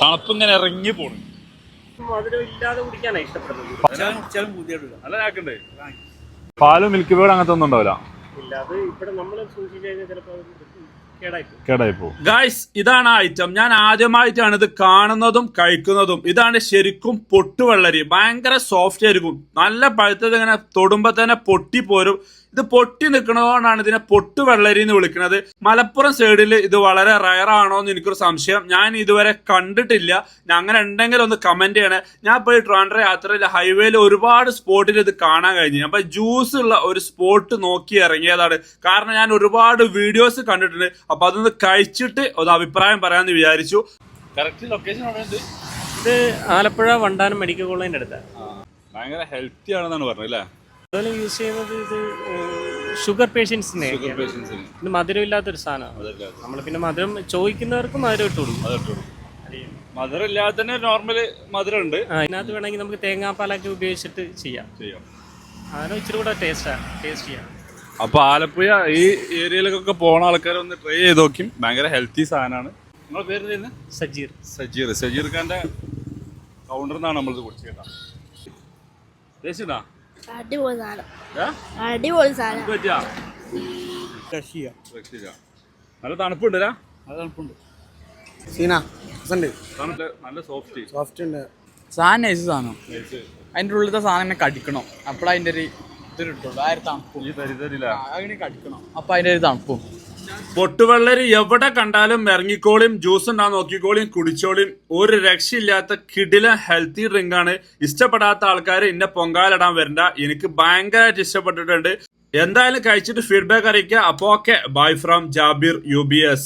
തണുപ്പ് ഇങ്ങനെ ഇറങ്ങി പോണു. മധുരം ഇല്ലാതെ കുടിക്കാനാണ് ഇഷ്ടപ്പെടുന്നത്. നല്ല ചാക്കുണ്ട്. പാലും മിൽക്ക് പേഡ് അങ്ങനത്തെ ഒന്നും ഉണ്ടാവില്ല. ഇല്ല, അത് ഇവിടെ നമ്മൾ സൂക്ഷിച്ചു കഴിഞ്ഞാൽ ചിലപ്പോൾ കേടായിപ്പോ. ഗായ്സ്, ഇതാണ് ഐറ്റം. ഞാൻ ആദ്യമായിട്ടാണ് ഇത് കാണുന്നതും കഴിക്കുന്നതും. ഇതാണ് ശരിക്കും പൊട്ടുവെള്ളരി. ഭയങ്കര സോഫ്റ്റ് ആയിരിക്കും. നല്ല പഴുത്തത് ഇങ്ങനെ തൊടുമ്പോ തന്നെ പൊട്ടി പോരും. ഇത് പൊട്ടി നിൽക്കുന്നതുകൊണ്ടാണ് ഇതിനെ പൊട്ടുവെള്ളരി എന്ന് വിളിക്കുന്നത്. മലപ്പുറം സൈഡിൽ ഇത് വളരെ റയർ ആണോ എന്ന് എനിക്കൊരു സംശയം. ഞാൻ ഇതുവരെ കണ്ടിട്ടില്ല. അങ്ങനെ ഉണ്ടെങ്കിൽ ഒന്ന് കമന്റ് ചെയ്യണേ. ഞാൻ പോയി ട്രാൻഡ്ര യാത്രയിൽ ഹൈവേയിൽ ഒരുപാട് സ്പോട്ടിൽ ഇത് കാണാൻ കഴിഞ്ഞു. അപ്പൊ ജ്യൂസ് ഉള്ള ഒരു സ്പോട്ട് നോക്കി ഇറങ്ങിയതാണ്. കാരണം ഞാൻ ഒരുപാട് വീഡിയോസ് കണ്ടിട്ടുണ്ട്. അപ്പൊ അതൊന്ന് കഴിച്ചിട്ട് ഒരു അഭിപ്രായം പറയാമെന്ന് വിചാരിച്ചു. കറക്റ്റ് ലൊക്കേഷൻ ഇത് ആലപ്പുഴ വണ്ടാനം മെഡിക്കൽ കോളേജിന്റെ അടുത്താണ്. ഭയങ്കര ഹെൽത്തി ആണെന്നാണ് പറഞ്ഞത് അല്ലേ? അതുപോലെ യൂസ് ചെയ്യുന്നത് ഇത് ഷുഗർ പേഷ്യൻസിനെ. ഇത് മധുരം ഇല്ലാത്തൊരു സാധനമാണ്. നമ്മൾ പിന്നെ മധുരം ചോദിക്കുന്നവർക്ക് മധുരം ഇട്ട് കൊടുക്കും. മധുരം ഇല്ലാതെ തന്നെ നോർമൽ മധുരം ഉണ്ട്. അതിനകത്ത് വേണമെങ്കിൽ നമുക്ക് തേങ്ങാപ്പാലൊക്കെ ഉപയോഗിച്ചിട്ട് ചെയ്യാം. അതിന് ഇച്ചിരി കൂടെ ടേസ്റ്റ് ചെയ്യാം. അപ്പൊ ആലപ്പുഴ ഈ ഏരിയയിലേക്കൊക്കെ പോണ ആൾക്കാർ ഒന്ന് ട്രൈ ചെയ്ത് നോക്കും. ഭയങ്കര ഹെൽത്തി സാധനമാണ്. നിങ്ങളുടെ പേര് സജീർ ഖാന്റെ കൗണ്ടറിൽ നിന്നാണ് നമ്മളിത് കുടിച്ചു കേട്ടാ. ടേസ്റ്റാ? അടിപൊളി സാധനം. നല്ല തണുപ്പുണ്ട്. നല്ല സോഫ്റ്റ് ഉണ്ട് സാധനം. നൈസ് സാധനം. അതിൻ്റെ ഉള്ളിലത്തെ സാധനം കടിക്കണം. അപ്പോൾ അതിൻ്റെ ഒരു ഇത് കിട്ടുള്ളൂ. ആ ഒരു തണുപ്പും അങ്ങനെ കടിക്കണം. അപ്പൊ അതിൻ്റെ ഒരു തണുപ്പും. പൊട്ടുവെള്ളരി എവിടെ കണ്ടാലും ഇറങ്ങിക്കോളിയും. ജ്യൂസ് ഉണ്ടാ നോക്കിക്കോളിയും, കുടിച്ചോളിയും. ഒരു രക്ഷയില്ലാത്ത കിടിലൻ ഹെൽത്തി ഡ്രിങ്ക് ആണ്. ഇഷ്ടപ്പെടാത്ത ആൾക്കാർ ഇന്നെ പൊങ്കാലിടാൻ വരണ്ട. എനിക്ക് ഭയങ്കരമായിട്ട് ഇഷ്ടപ്പെട്ടിട്ടുണ്ട്. എന്തായാലും കഴിച്ചിട്ട് ഫീഡ്ബാക്ക് അറിയിക്കുക. അപ്പൊ okay, bye from Jabir UBS.